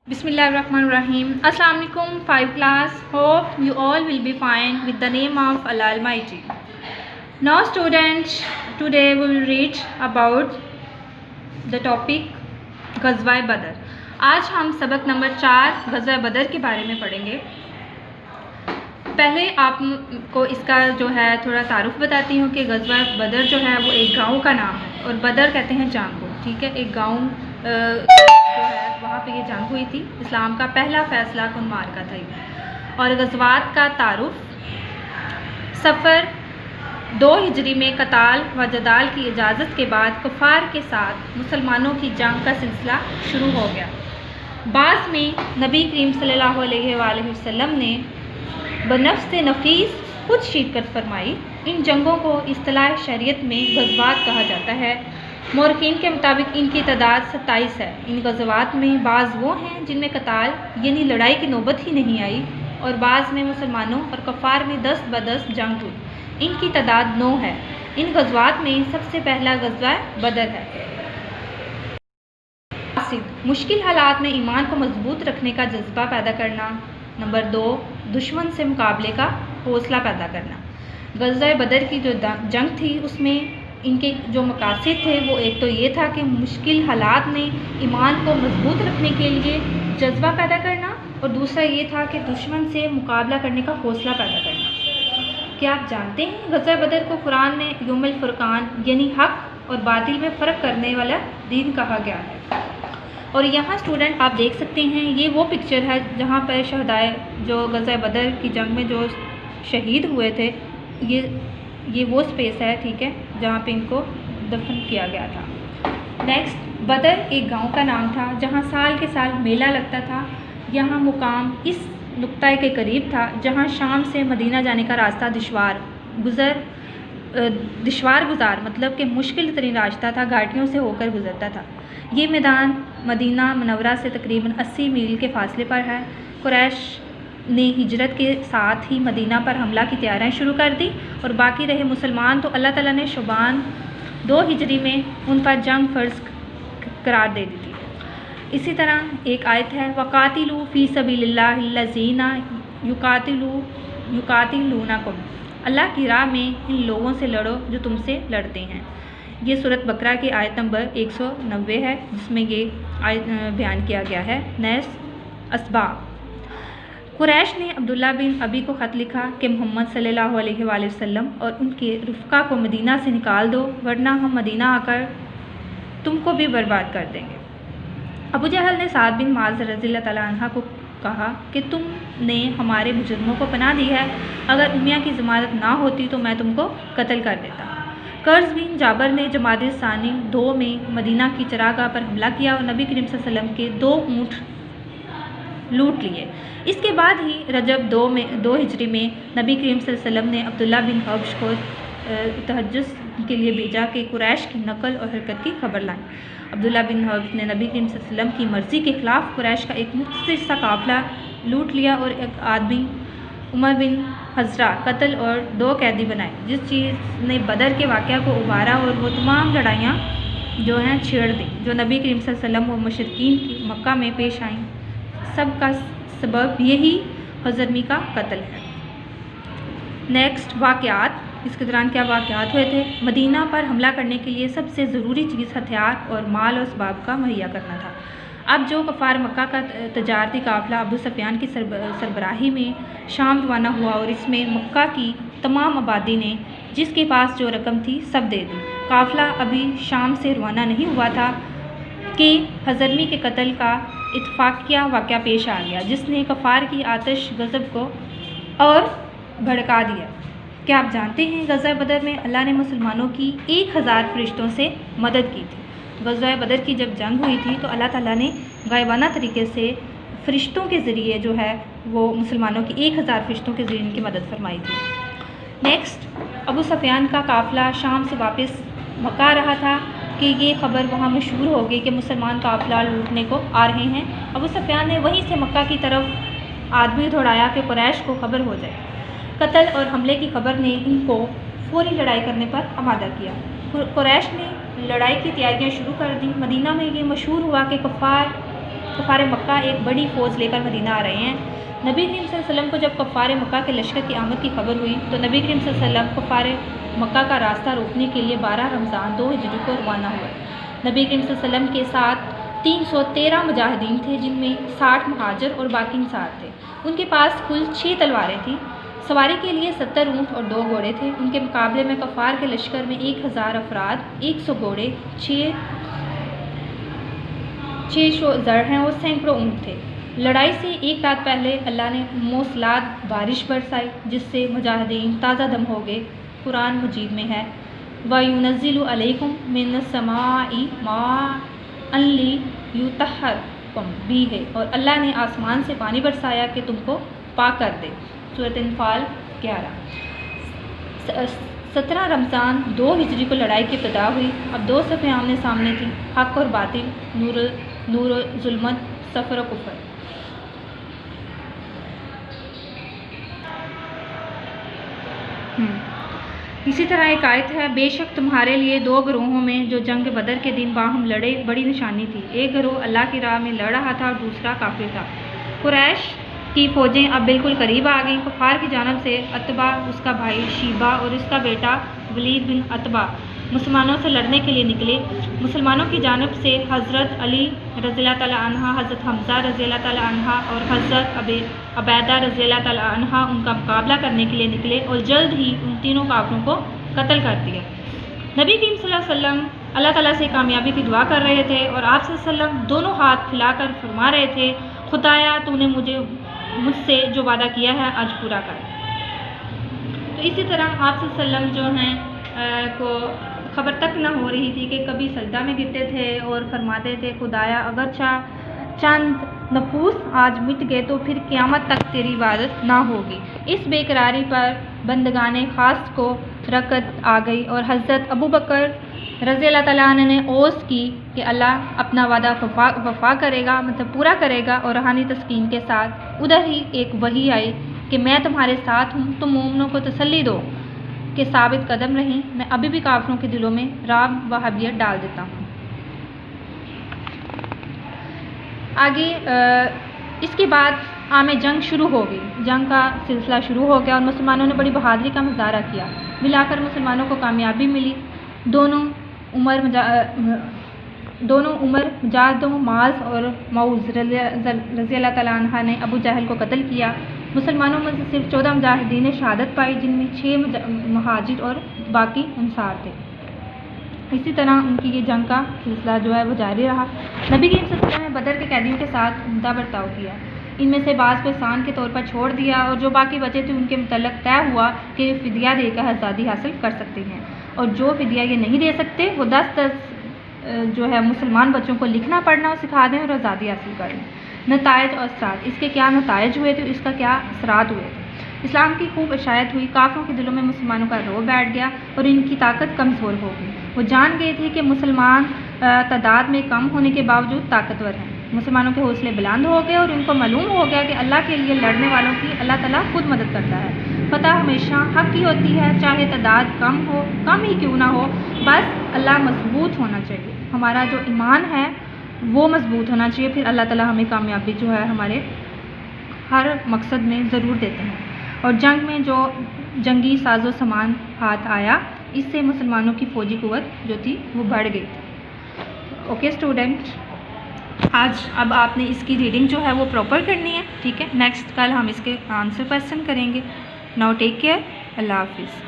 Bismillahirrahmanirrahim. Assalamu alaikum 5 class. Hope you all will be fine with the name of Allah Almighty. Now students, today we will read about the topic ग़ज़वा बदर. आज हम सबक number 4 ग़ज़वा बदर के बारे में पढ़ेंगे. पहले आपको इसका जो है थोड़ा तारुफ बताती हूँ कि ग़ज़वा बदर जो है वो एक गाँव का नाम है और बदर कहते हैं जंग को. ठीक है, एक गाँव जो है वहाँ पे ये जंग हुई थी. इस्लाम का पहला फ़ैसला कुन मार्का था ये. और ग़ज़वात का तारुफ, सफ़र 2 हिजरी में कताल व जदाल की इजाज़त के बाद कुफ़ार के साथ मुसलमानों की जंग का सिलसिला शुरू हो गया. बाद में नबी करीम सल्लल्लाहु अलैहि वसल्लम ने बनफ्स नफीस खुद शिरकत फरमाई. इन जंगों को इस्तिलाह शरीयत में ग़ज़वात कहा जाता है. मौरख़ीन के मुताबिक इनकी तादाद 27 है. इन ग़ज़वात में बाज़ वो हैं जिनमें कताल यानी लड़ाई की नौबत ही नहीं आई और बाज़ में मुसलमानों और कफ़ार में 10 ब-10 जंग हुई. इनकी तादाद 9 है. इन ग़ज़वात में सबसे पहला ग़ज़वा बदर है. मुश्किल हालात में ईमान को मजबूत रखने का जज्बा पैदा करना. नंबर 2, दुश्मन से मुकाबले का हौसला पैदा करना. ग़ज़वा बदर की जो जंग थी उसमें इनके जो मकासद थे वो एक तो ये था कि मुश्किल हालात में ईमान को मजबूत रखने के लिए जज्बा पैदा करना और दूसरा ये था कि दुश्मन से मुकाबला करने का हौसला पैदा करना. क्या आप जानते हैं ग़ज़वा बदर को कुरान में यौमुल फ़ुरक़ान यानी हक़ और बातिल में फ़र्क करने वाला दिन कहा गया है. और यहाँ स्टूडेंट आप देख सकते हैं ये वो पिक्चर है जहाँ पर शहदाए जो ग़ज़वा बदर की जंग में जो शहीद हुए थे ये वो स्पेस है. ठीक है, जहाँ पे इनको दफन किया गया था. नेक्स्ट, बदर एक गांव का नाम था जहाँ साल के साल मेला लगता था. यहाँ मुकाम इस नुक्ता के करीब था जहाँ शाम से मदीना जाने का रास्ता दुश्वार गुज़ार मतलब कि मुश्किल तरीन रास्ता था, घाटियों से होकर गुज़रता था. ये मैदान मदीना मुनव्वरा से तकरीबन 80 मील के फासले पर है. कुरैश ने हिजरत के साथ ही मदीना पर हमला की तैयारियां शुरू कर दी और बाकी रहे मुसलमान तो अल्लाह ताला ने शुबान 2 हिजरी में उन पर जंग फ़र्ज़ करार दे दी थी. इसी तरह एक आयत है, वक़ातिलू फ़ी सबीलिल्लाहिल्लज़ीना युक़ातिलूनकुम, अल्लाह की राह में इन लोगों से लड़ो जो तुमसे लड़ते हैं. ये सूरत बकरा की आयत नंबर 190 है जिसमें ये आयत बयान किया गया है. नेक्स्ट, असबाब. कुरैश ने अब्दुल्ला बिन अबी को ख़त लिखा कि मोहम्मद सल्लल्लाहु अलैहि वसल्लम और उनके रुफ़क़ा को मदीना से निकाल दो वरना हम मदीना आकर तुमको भी बर्बाद कर देंगे. अबू जहल ने साद बिन माज़ रज़ियल्लाहु तआला अन्हा को कहा कि तुमने हमारे बुजुर्गों को पनाह दी है, अगर उम्मिया की ज़मानत ना होती तो मैं तुमको कत्ल कर देता. कर्ज़ बिन जाबर ने जमाद सानी 2 में मदीना की चरागाह पर हमला किया और नबी करीम सल्लल्लाहु अलैहि वसल्लम के 2 ऊँट लूट लिए. इसके बाद ही रजब 2 हिजरी में नबी करीम सल्लल्लाहु अलैहि वसल्लम ने अब्दुल्ला बिन हब्श को तहज्जुद के लिए भेजा कि कुरैश की नकल और हरकत की खबर लाएं. अब्दुल्ला बिन हब्श ने नबी करीम सल्लल्लाहु अलैहि वसल्लम की मर्ज़ी के ख़िलाफ़ कुरैश का एक मुख्तसर सा काफ़िला लूट लिया और एक आदमी उमर बिन हज़रा कत्ल और 2 कैदी बनाए. जिस चीज़ ने बदर के वाक़या को उबारा और वो तमाम लड़ाइयाँ जो हैं छेड़ दी जो नबी करीम सल्लल्लाहु अलैहि वसल्लम व मुशरिकीन की मक्का में पेश आईं. सब का सबब यही हज़रमी का कत्ल है. नेक्स्ट, वाक़यात. इसके दौरान क्या वाक़यात हुए थे? मदीना पर हमला करने के लिए सबसे ज़रूरी चीज़ हथियार और माल और असबाब का मुहैया करना था. अब जो कफ़ार मक्का का तजारती काफ़िला अबू सुफ़ियान की सरबराही में शाम रवाना हुआ और इसमें मक्का की तमाम आबादी ने जिसके पास जो रकम थी सब दे दी. काफ़िला अभी शाम से रवाना नहीं हुआ था कि हज़रमी के कत्ल का इत्तफ़ाक़िया वाक़या पेश आ गया जिसने कफ़ार की आतिश गज़ब को और भड़का दिया. क्या आप जानते हैं ग़ज़वा बदर में अल्लाह ने मुसलमानों की 1000 फ़रिश्तों से मदद की थी. ग़ज़वा बदर की जब जंग हुई थी तो अल्लाह ताला ने गायबाना तरीके से फ़रिश्तों के ज़रिए जो है वो मुसलमानों की 1000 फ़रिश्तों के ज़रिए इनकी मदद फरमाई थी. नेक्स्ट, अबू सुफ़ियान का काफ़िला शाम से वापस मक्का रहा था कि ये ख़बर वहाँ मशहूर हो गई कि मुसलमान काफ़िला लूटने को आ रहे हैं. अबू सुफ़ियान ने वहीं से मक्का की तरफ आदमी दौड़ाया कि कुरैश को खबर हो जाए. कत्ल और हमले की खबर ने इनको फौरी लड़ाई करने पर आमादा किया. कुरैश ने लड़ाई की तैयारियां शुरू कर दी. मदीना में ये मशहूर हुआ कि कफ़ार کفار مکہ ایک بڑی فوج لے کر مدینہ آ رہے ہیں۔ نبی کریم صلی اللہ علیہ وسلم کو جب کفار مکہ کے لشکر کی آمد کی خبر ہوئی تو نبی کریم صلی اللہ علیہ وسلم کفار مکہ کا راستہ روکنے کے لیے 12 رمضان 2 ہجری کو روانہ ہوئے۔ نبی کریم صلی اللہ علیہ وسلم کے ساتھ 313 مجاہدین تھے، جن میں 60 مہاجر اور باقی انصار تھے۔ ان کے پاس کل 6 تلواریں تھیں۔ سواری کے لیے 70 اونٹ اور 2 گھوڑے تھے۔ ان کے مقابلے میں کفار کے لشکر میں 1000 افراد، 100 گھوڑے، 600 زر ہیں اور سینکڑوں اونٹ تھے۔ لڑائی سے ایک رات پہلے اللہ نے موسلات بارش برسائی، جس سے مجاہدین تازہ دم ہو گئے۔ قرآن مجید میں ہے وَيُنَزِّلُ عَلَيْكُم مِّنَ السَّمَاءِ مَاءً لِيُطَهِّرَكُم بِهِ، اور اللہ نے آسمان سے پانی برسایا کہ تم کو پاک کر دے۔ سورۃ انفال 11۔ 17 رمضان 2 ہجری کو لڑائی کی ابتدا ہوئی۔ اب 2 صفیں آمنے سامنے تھیں، حق اور باطل، نور و ظلمت، صفر و کفر۔ اسی طرح ایک آیت ہے بے شک تمہارے لیے 2 گروہوں میں جو جنگ بدر کے دن باہم لڑے بڑی نشانی تھی۔ ایک گروہ اللہ کی راہ میں لڑ رہا تھا اور دوسرا کافر تھا۔ قریش کی فوجیں اب بالکل قریب آ گئیں۔ کفار کی جانب سے عتبہ، اس کا بھائی شیبہ اور اس کا بیٹا ولید بن عتبہ مسلمانوں سے لڑنے کے لیے نکلے۔ مسلمانوں کی جانب سے حضرت علی رضی اللہ تعالیٰ عنہ، حضرت حمزہ رضی اللہ تعالیٰ عنہ اور حضرت عبیدہ رضی اللہ تعالیٰ عنہ ان کا مقابلہ کرنے کے لیے نکلے اور جلد ہی ان تینوں کافروں کو قتل کر دیا۔ نبی کریم صلی اللہ علیہ وسلم اللہ تعالیٰ سے کامیابی کی دعا کر رہے تھے اور آپ صلی اللہ علیہ وسلم دونوں ہاتھ پھیلا کر فرما رہے تھے خدایا تو نے مجھ سے جو وعدہ کیا ہے آج پورا کر۔ تو اسی طرح آپ صلی اللہ علیہ وسلم جو ہیں کو خبر تک نہ ہو رہی تھی کہ کبھی سجدہ میں گرتے تھے اور فرماتے تھے خدایا اگرچہ چند نفوس آج مٹ گئے تو پھر قیامت تک تیری عبادت نہ ہوگی۔ اس بے قراری پر بندگان خاص کو رکت آ گئی اور حضرت ابو بکر رضی اللہ تعالیٰ عنہ نے اوس کی کہ اللہ اپنا وعدہ وفا کرے گا، مطلب پورا کرے گا، اور روحانی تسکین کے ساتھ ادھر ہی ایک وحی آئی کہ میں تمہارے ساتھ ہوں، تم مومنوں کو تسلی دو کہ ثابت قدم رہیں، میں ابھی بھی کافروں کے دلوں میں رعب و حبیت ڈال دیتا ہوں۔ آگے اس کے بعد عام جنگ شروع ہو گئی، جنگ کا سلسلہ شروع ہو گیا اور مسلمانوں نے بڑی بہادری کا مظاہرہ کیا۔ ملا کر مسلمانوں کو کامیابی ملی۔ دونوں عمر مجاہدوں معاذ اور معوذ رضی اللہ تعالیٰ عنہ نے ابو جہل کو قتل کیا۔ مسلمانوں میں سے صرف 14 مجاہدین نے شہادت پائی، جن میں 6 مہاجر اور باقی انصار تھے۔ اسی طرح ان کی یہ جنگ کا سلسلہ جو ہے وہ جاری رہا۔ نبی کریم صلی اللہ علیہ وسلم نے بدر کے قیدیوں کے ساتھ عمدہ برتاؤ کیا۔ ان میں سے بعض کو احسان کے طور پر چھوڑ دیا اور جو باقی بچے تھے ان کے متعلق طے ہوا کہ وہ فدیہ دے کر آزادی حاصل کر سکتے ہیں، اور جو فدیہ یہ نہیں دے سکتے وہ 10 جو ہے مسلمان بچوں کو لکھنا پڑھنا سکھا دیں اور آزادی حاصل کر لیں۔ نتائج اور اثرات، اس کے کیا نتائج ہوئے تھے، اس کا کیا اثرات ہوئے تھے۔ اسلام کی خوب اشاعت ہوئی، کافروں کے دلوں میں مسلمانوں کا رعب بیٹھ گیا اور ان کی طاقت کمزور ہو گئی۔ وہ جان گئے تھے کہ مسلمان تعداد میں کم ہونے کے باوجود طاقتور ہیں۔ مسلمانوں کے حوصلے بلند ہو گئے اور ان کو معلوم ہو گیا کہ اللہ کے لیے لڑنے والوں کی اللہ تعالیٰ خود مدد کرتا ہے۔ فتح ہمیشہ حق کی ہوتی ہے، چاہے تعداد کم ہی کیوں نہ ہو، بس اللہ مضبوط ہونا چاہیے، ہمارا جو ایمان ہے وہ مضبوط ہونا چاہیے، پھر اللہ تعالیٰ ہمیں کامیابی جو ہے ہمارے ہر مقصد میں ضرور دیتے ہیں۔ اور جنگ میں جو جنگی ساز و سامان ہاتھ آیا، اس سے مسلمانوں کی فوجی قوت جو تھی وہ بڑھ گئی تھی۔ اوکے اسٹوڈنٹ، اب آپ نے اس کی ریڈنگ جو ہے وہ پراپر کرنی ہے، ٹھیک ہے۔ نیکسٹ کل ہم اس کے آنسر کویسچن کریں گے۔ ناؤ ٹیک کیئر، اللہ حافظ۔